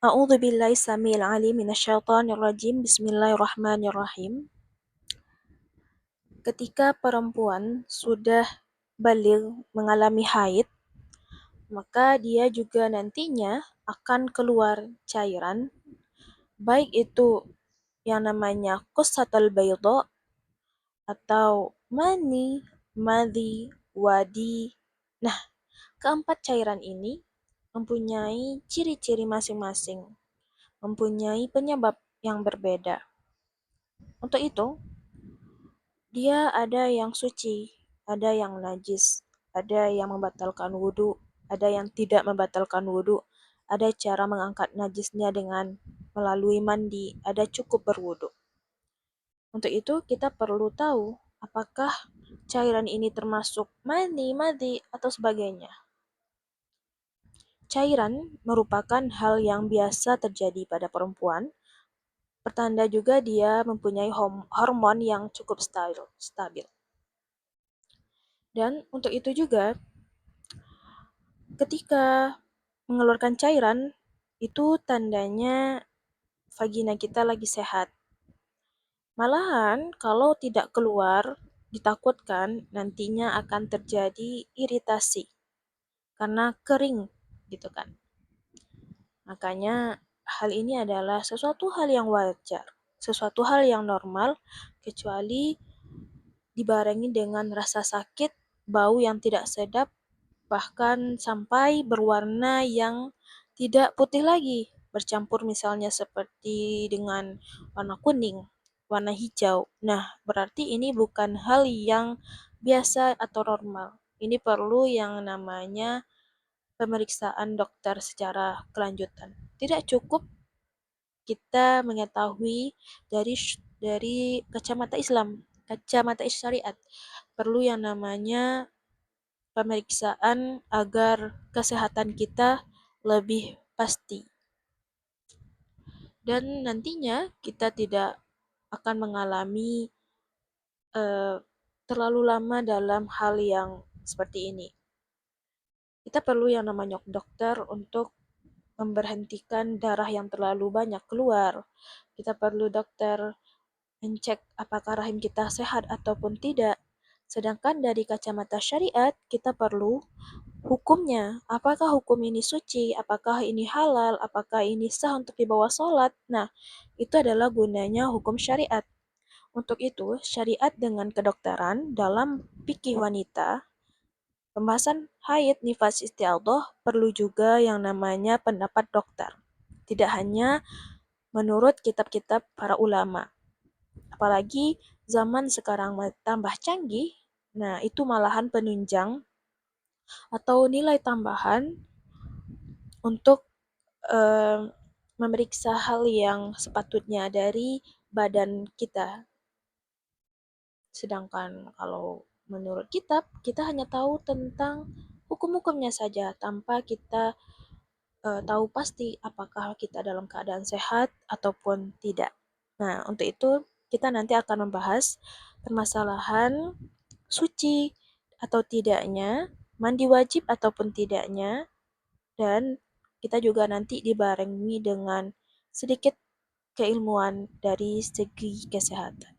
A'udzu billahi samil alim minasyaitonir rajim. Bismillahirrahmanirrahim. Ketika perempuan sudah baligh mengalami haid, maka dia juga nantinya akan keluar cairan, baik itu yang namanya qussatul bayda atau mani, madhi, wadi. Nah, keempat cairan ini mempunyai ciri-ciri masing-masing, mempunyai penyebab yang berbeda. Untuk itu, dia ada yang suci, ada yang najis, ada yang membatalkan wudhu, ada yang tidak membatalkan wudhu, ada cara mengangkat najisnya dengan melalui mandi, ada cukup berwudhu. Untuk itu kita perlu tahu apakah cairan ini termasuk mani, madhi, atau sebagainya. Cairan merupakan hal yang biasa terjadi pada perempuan, pertanda juga dia mempunyai hormon yang cukup stabil. Dan untuk itu juga, ketika mengeluarkan cairan, itu tandanya vagina kita lagi sehat. Malahan, kalau tidak keluar, ditakutkan nantinya akan terjadi iritasi karena kering, gitu kan. Makanya, hal ini adalah sesuatu hal yang wajar, sesuatu hal yang normal, kecuali dibarengi dengan rasa sakit, bau yang tidak sedap, bahkan sampai berwarna yang tidak putih lagi, bercampur misalnya seperti dengan warna kuning, warna hijau. Nah, berarti ini bukan hal yang biasa atau normal. Ini perlu yang namanya pemeriksaan dokter secara kelanjutan. Tidak cukup kita mengetahui dari kacamata Islam, kacamata syariat. Perlu yang namanya pemeriksaan agar kesehatan kita lebih pasti. Dan nantinya kita tidak akan mengalami terlalu lama dalam hal yang seperti ini. Kita perlu yang namanya dokter untuk memberhentikan darah yang terlalu banyak keluar. Kita perlu dokter mencek apakah rahim kita sehat ataupun tidak. Sedangkan dari kacamata syariat, kita perlu hukumnya. Apakah hukum ini suci? Apakah ini halal? Apakah ini sah untuk dibawa sholat? Nah, itu adalah gunanya hukum syariat. Untuk itu, syariat dengan kedokteran dalam fikih wanita, pembahasan haid, nifas, istiadah, perlu juga yang namanya pendapat dokter. Tidak hanya menurut kitab-kitab para ulama. Apalagi zaman sekarang tambah canggih, nah itu malahan penunjang atau nilai tambahan untuk eh, memeriksa hal yang sepatutnya dari badan kita. Sedangkan kalau menurut kitab, kita hanya tahu tentang hukum-hukumnya saja tanpa kita tahu pasti apakah kita dalam keadaan sehat ataupun tidak. Nah, untuk itu kita nanti akan membahas permasalahan suci atau tidaknya, mandi wajib ataupun tidaknya, dan kita juga nanti dibarengi dengan sedikit keilmuan dari segi kesehatan.